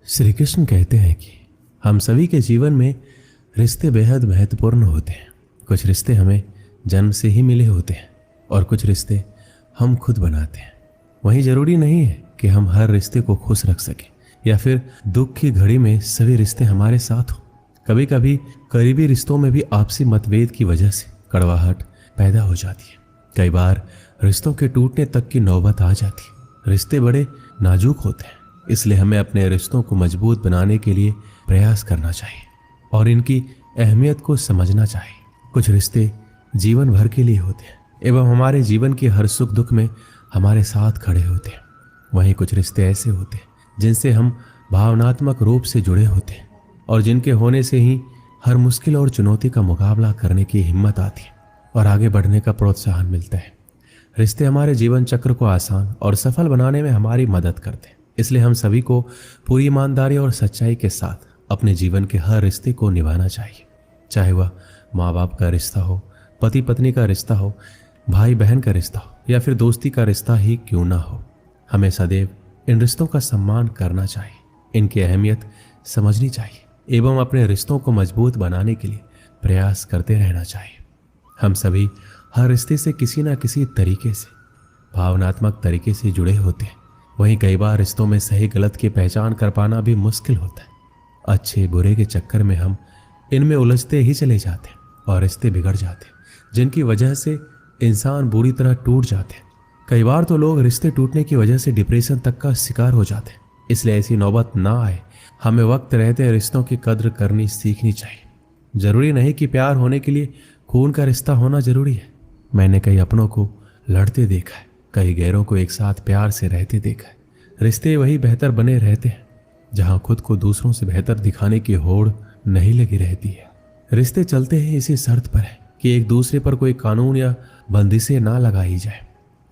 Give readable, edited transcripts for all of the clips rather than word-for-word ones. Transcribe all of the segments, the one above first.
श्री कृष्ण कहते हैं कि हम सभी के जीवन में रिश्ते बेहद महत्वपूर्ण होते हैं। कुछ रिश्ते हमें जन्म से ही मिले होते हैं और कुछ रिश्ते हम खुद बनाते हैं। वहीं जरूरी नहीं है कि हम हर रिश्ते को खुश रख सकें या फिर दुख की घड़ी में सभी रिश्ते हमारे साथ हो। कभी कभी करीबी रिश्तों में भी आपसी मतभेद की वजह से कड़वाहट पैदा हो जाती है। कई बार रिश्तों के टूटने तक की नौबत आ जाती है। रिश्ते बड़े नाजुक होते हैं, इसलिए हमें अपने रिश्तों को मजबूत बनाने के लिए प्रयास करना चाहिए और इनकी अहमियत को समझना चाहिए। कुछ रिश्ते जीवन भर के लिए होते हैं एवं हमारे जीवन के हर सुख दुख में हमारे साथ खड़े होते हैं। वहीं कुछ रिश्ते ऐसे होते हैं जिनसे हम भावनात्मक रूप से जुड़े होते हैं और जिनके होने से ही हर मुश्किल और चुनौती का मुकाबला करने की हिम्मत आती है और आगे बढ़ने का प्रोत्साहन मिलता है। रिश्ते हमारे जीवन चक्र को आसान और सफल बनाने में हमारी मदद करते हैं, इसलिए हम सभी को पूरी ईमानदारी और सच्चाई के साथ अपने जीवन के हर रिश्ते को निभाना चाहिए। चाहे वह माँ बाप का रिश्ता हो, पति पत्नी का रिश्ता हो, भाई बहन का रिश्ता हो या फिर दोस्ती का रिश्ता ही क्यों ना हो, हमें सदैव इन रिश्तों का सम्मान करना चाहिए, इनकी अहमियत समझनी चाहिए एवं अपने रिश्तों को मजबूत बनाने के लिए प्रयास करते रहना चाहिए। हम सभी हर रिश्ते से किसी न किसी तरीके से भावनात्मक तरीके से जुड़े होते हैं। वहीं कई बार रिश्तों में सही गलत की पहचान कर पाना भी मुश्किल होता है। अच्छे बुरे के चक्कर में हम इनमें उलझते ही चले जाते हैं और रिश्ते बिगड़ जाते हैं, जिनकी वजह से इंसान बुरी तरह टूट जाते हैं। कई बार तो लोग रिश्ते टूटने की वजह से डिप्रेशन तक का शिकार हो जाते हैं। इसलिए ऐसी नौबत ना आए, हमें वक्त रहते रिश्तों की कद्र करनी सीखनी चाहिए। जरूरी नहीं कि प्यार होने के लिए खून का रिश्ता होना जरूरी है। मैंने कई अपनों को लड़ते देखा है, कई गैरों को एक साथ प्यार से रहते देखा है। रिश्ते वही बेहतर बने रहते हैं जहां खुद को दूसरों से बेहतर दिखाने की होड़ नहीं लगी रहती है। रिश्ते चलते हैं इसी शर्त पर है कि एक दूसरे पर कोई कानून या बंदिशें ना लगाई जाए।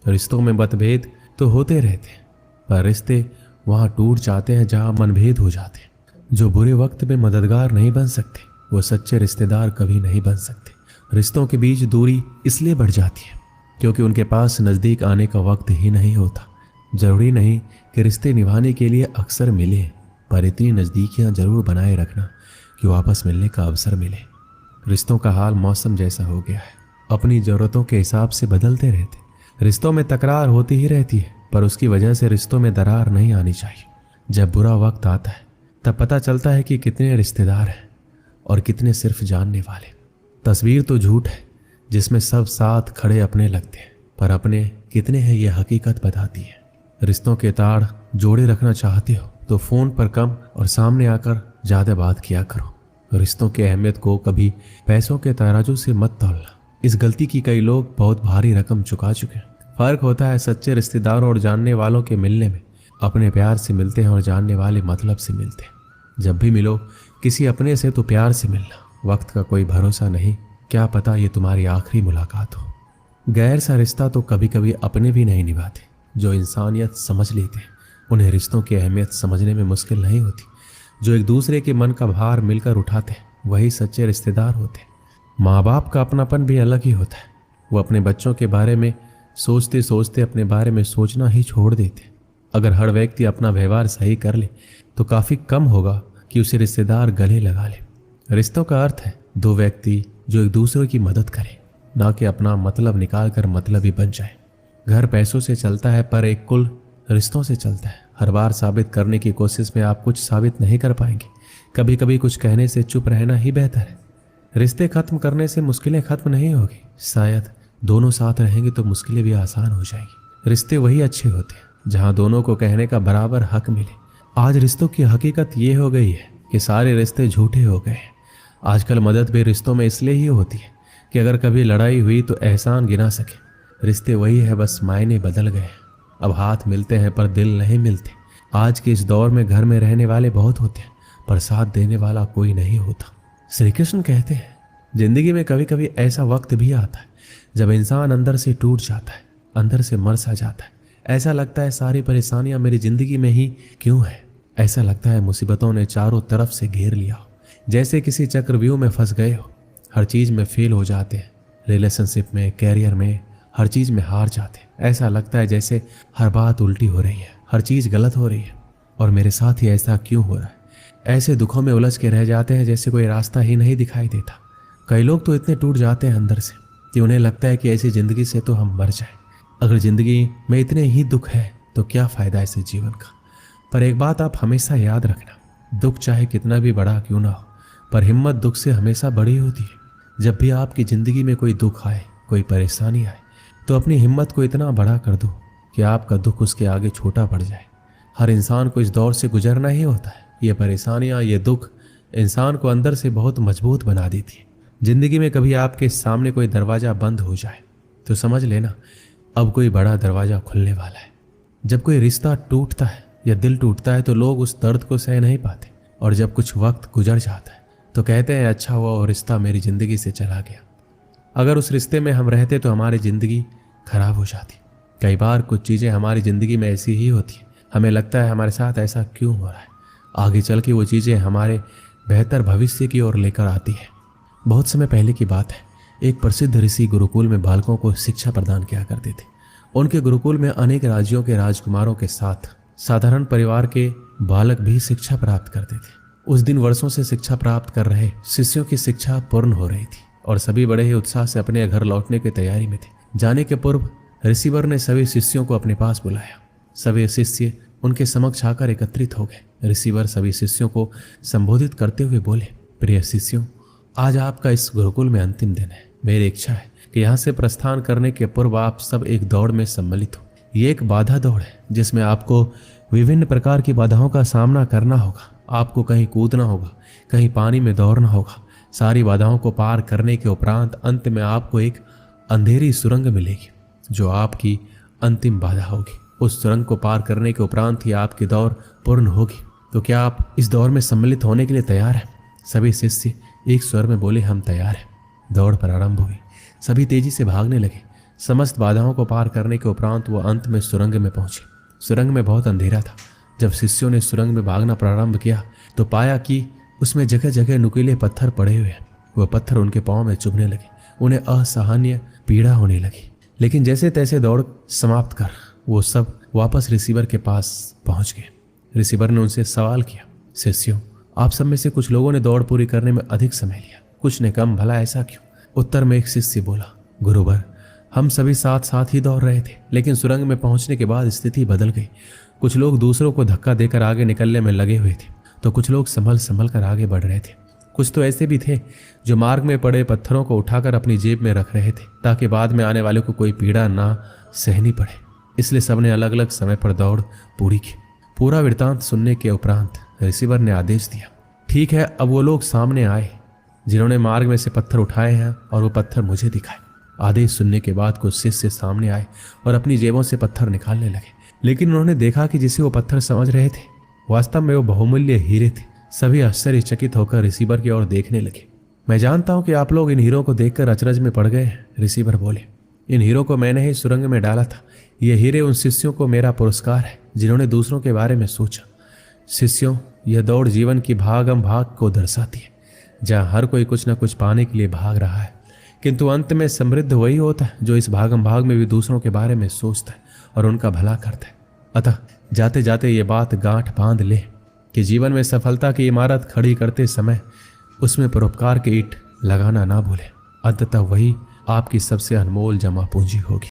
रिश्तों में मतभेद तो होते रहते हैं, पर रिश्ते वहां टूट जाते हैं जहां मनभेद हो जाते हैं। जो बुरे वक्त में मददगार नहीं बन सकते, वो सच्चे रिश्तेदार कभी नहीं बन सकते। रिश्तों के बीच दूरी इसलिए बढ़ जाती है क्योंकि उनके पास नजदीक आने का वक्त ही नहीं होता। जरूरी नहीं कि रिश्ते निभाने के लिए अक्सर मिले, पर इतनी नजदीकियां जरूर बनाए रखना कि वापस मिलने का अवसर मिले। रिश्तों का हाल मौसम जैसा हो गया है, अपनी जरूरतों के हिसाब से बदलते रहते। रिश्तों में तकरार होती ही रहती है, पर उसकी वजह से रिश्तों में दरार नहीं आनी चाहिए। जब बुरा वक्त आता है तब पता चलता है कि कितने रिश्तेदार हैं और कितने सिर्फ जानने वाले। तस्वीर तो झूठ है जिसमें सब साथ खड़े अपने लगते हैं, पर अपने कितने हैं ये हकीकत बताती है। रिश्तों के तार जोड़े रखना चाहते हो तो फोन पर कम और सामने आकर ज्यादा बात किया करो। रिश्तों की अहमियत को कभी पैसों के तराजू से मत तौलना। इस गलती की कई लोग बहुत भारी रकम चुका चुके हैं। फर्क होता है सच्चे रिश्तेदारों और जानने वालों के मिलने में। अपने प्यार से मिलते हैं और जानने वाले मतलब से मिलते हैं। जब भी मिलो किसी अपने से तो प्यार से मिलना। वक्त का कोई भरोसा नहीं, क्या पता ये तुम्हारी आखिरी मुलाकात हो। गैर सा रिश्ता तो कभी कभी अपने भी नहीं निभाते। जो इंसानियत समझ लेते हैं उन्हें रिश्तों की अहमियत समझने में मुश्किल नहीं होती। जो एक दूसरे के मन का भार मिलकर उठाते हैं वही सच्चे रिश्तेदार होते हैं। माँ बाप का अपनापन भी अलग ही होता है। वो अपने बच्चों के बारे में सोचते सोचते अपने बारे में सोचना ही छोड़ देते। अगर हर व्यक्ति अपना व्यवहार सही कर ले तो काफी कम होगा कि उसे रिश्तेदार गले लगा ले। रिश्तों का अर्थ है दो व्यक्ति जो एक दूसरे की मदद करें, ना कि अपना मतलब निकाल कर मतलब ही बन जाए। घर पैसों से चलता है पर एक कुल रिश्तों से चलता है। हर बार साबित करने की कोशिश में आप कुछ साबित नहीं कर पाएंगे। कभी कभी कुछ कहने से चुप रहना ही बेहतर है। रिश्ते खत्म करने से मुश्किलें खत्म नहीं होगी, शायद दोनों साथ रहेंगे तो मुश्किलें भी आसान हो जाएंगी। रिश्ते वही अच्छे होते हैं जहां दोनों को कहने का बराबर हक मिले। आज रिश्तों की हकीकत ये हो गई है कि सारे रिश्ते झूठे हो गए हैं। आजकल मदद भी रिश्तों में इसलिए ही होती है कि अगर कभी लड़ाई हुई तो एहसान गिना सके। रिश्ते वही है, बस मायने बदल गए। अब हाथ मिलते हैं पर दिल नहीं मिलते। आज के इस दौर में घर में रहने वाले बहुत होते हैं पर साथ देने वाला कोई नहीं होता। श्री कृष्ण कहते हैं जिंदगी में कभी कभी ऐसा वक्त भी आता है जब इंसान अंदर से टूट जाता है, अंदर से मर सा जाता है। ऐसा लगता है सारी परेशानियां मेरी जिंदगी में ही क्यों है। ऐसा लगता है मुसीबतों ने चारों तरफ से घेर लिया हो, जैसे किसी चक्रव्यूह में फंस गए हो। हर चीज में फेल हो जाते हैं, रिलेशनशिप में, कैरियर में, हर चीज में हार जाते हैं। ऐसा लगता है जैसे हर बात उल्टी हो रही है, हर चीज गलत हो रही है और मेरे साथ ही ऐसा क्यों हो रहा है। ऐसे दुखों में उलझ के रह जाते हैं जैसे कोई रास्ता ही नहीं दिखाई देता। कई लोग तो इतने टूट जाते हैं अंदर से कि उन्हें लगता है कि ऐसी जिंदगी से तो हम मर जाएं। अगर जिंदगी में इतने ही दुख है तो क्या फायदा ऐसे जीवन का। पर एक बात आप हमेशा याद रखना, दुख चाहे कितना भी बड़ा क्यों ना हो, पर हिम्मत दुख से हमेशा बड़ी होती है। जब भी आपकी जिंदगी में कोई दुख आए, कोई परेशानी आए, तो अपनी हिम्मत को इतना बड़ा कर दो कि आपका दुख उसके आगे छोटा पड़ जाए। हर इंसान को इस दौर से गुजरना ही होता है। ये परेशानियां, ये दुख इंसान को अंदर से बहुत मजबूत बना देती है। जिंदगी में कभी आपके सामने कोई दरवाजा बंद हो जाए तो समझ लेना अब कोई बड़ा दरवाजा खुलने वाला है। जब कोई रिश्ता टूटता है या दिल टूटता है तो लोग उस दर्द को सह नहीं पाते, और जब कुछ वक्त गुजर जाता है तो कहते हैं अच्छा हुआ वो रिश्ता मेरी जिंदगी से चला गया। अगर उस रिश्ते में हम रहते तो हमारी जिंदगी खराब हो जाती। कई बार कुछ चीजें हमारी जिंदगी में ऐसी ही होती है, हमें लगता है हमारे साथ ऐसा क्यों हो रहा है। आगे चल के वो चीजें हमारे बेहतर भविष्य की ओर लेकर आती है। बहुत समय पहले की बात है, एक प्रसिद्ध ऋषि गुरुकुल में बालकों को शिक्षा प्रदान किया करते थे। उनके गुरुकुल में अनेक राज्यों के राजकुमारों के साथ साधारण परिवार के बालक भी शिक्षा प्राप्त करते थे। उस दिन वर्षों से शिक्षा प्राप्त कर रहे शिष्यों की शिक्षा पूर्ण हो रही थी और सभी बड़े ही उत्साह से अपने घर लौटने की तैयारी में थे। जाने के पूर्व ऋषिवर ने सभी शिष्यों को अपने पास बुलाया। सभी शिष्य उनके समक्ष आकर एकत्रित हो गए। ऋषिवर सभी शिष्यों को संबोधित करते हुए बोले, प्रिय शिष्यों, आज आपका इस गुरुकुल में अंतिम दिन है। मेरी इच्छा है कि यहाँ से प्रस्थान करने के पूर्व आप सब एक दौड़ में सम्मिलित हो। ये एक बाधा दौड़ है जिसमें आपको विभिन्न प्रकार की बाधाओं का सामना करना होगा। आपको कहीं कूदना होगा, कहीं पानी में दौड़ना होगा। सारी बाधाओं को पार करने के उपरांत अंत में आपको एक अंधेरी सुरंग मिलेगी जो आपकी अंतिम बाधा होगी। उस सुरंग को पार करने के उपरांत ही आपकी दौड़ पूर्ण होगी। तो क्या आप इस दौड़ में सम्मिलित होने के लिए तैयार हैं? सभी शिष्य एक स्वर में बोले, हम तैयार हैं। दौड़ प्रारंभ हुई। सभी तेजी से भागने लगे। समस्त बाधाओं को पार करने के उपरांत वो अंत में सुरंग में पहुंचे। सुरंग में बहुत अंधेरा था। जब शिष्यों ने सुरंग में भागना प्रारंभ किया तो पाया कि उसमें जगह जगह नुकीले पत्थर पड़े हुए हैं। वह पत्थर उनके पांव में चुभने लगे। उन्हें असहनीय पीड़ा होने लगी। लेकिन जैसे तैसे दौड़ समाप्त कर वो सब वापस रिसीवर के पास पहुंच गए। रिसीवर ने उनसे सवाल किया, शिष्यों, आप सब में से कुछ लोगों ने दौड़ पूरी करने में अधिक समय लिया, कुछ ने कम, भला ऐसा क्यों? उत्तर में एक शिष्य बोला, गुरुवर, हम सभी साथ साथ ही दौड़ रहे थे, लेकिन सुरंग में पहुंचने के बाद स्थिति बदल गई। कुछ लोग दूसरों को धक्का देकर आगे निकलने में लगे हुए थे, तो कुछ लोग संभल संभल कर आगे बढ़ रहे थे। कुछ तो ऐसे भी थे जो मार्ग में पड़े पत्थरों को उठाकर अपनी जेब में रख रहे थे ताकि बाद में आने वाले को कोई पीड़ा ना सहनी पड़े। इसलिए सबने अलग अलग समय पर दौड़ पूरी की। पूरा वृत्तांत सुनने के उपरांत रिसीवर ने आदेश दिया, ठीक है, अब वो लोग सामने आए जिन्होंने मार्ग में से पत्थर उठाए हैं और वो पत्थर मुझे दिखाए। आदेश सुनने के बाद कुछ शिष्य सामने आए और अपनी जेबों से पत्थर निकालने लगे, लेकिन उन्होंने देखा कि जिसे वो पत्थर समझ रहे थे वास्तव में वो बहुमूल्य हीरे थे। सभी आश्चर्यचकित होकर रिसीवर की ओर देखने लगे। मैं जानता हूं कि आप लोग इन हीरों को देखकर अचरज में पड़ गए हैं, रिसीवर बोले। इन हीरों को मैंने ही सुरंग में डाला था। ये हीरे उन शिष्यों को मेरा पुरस्कार है जिन्होंने दूसरों के बारे में सोचा। शिष्यों, यह दौड़ जीवन की भागम भाग को दर्शाती है, जहाँ हर कोई कुछ न कुछ पाने के लिए भाग रहा है, किंतु अंत में समृद्ध वही होता है जो इस भागम भाग में भी दूसरों के बारे में सोचता है और उनका भला करता है। अतः जाते जाते ये बात गांठ बांध ले कि जीवन में सफलता की इमारत खड़ी करते समय उसमें परोपकार की ईंट लगाना ना भूले। अंततः वही आपकी सबसे अनमोल जमा पूंजी होगी।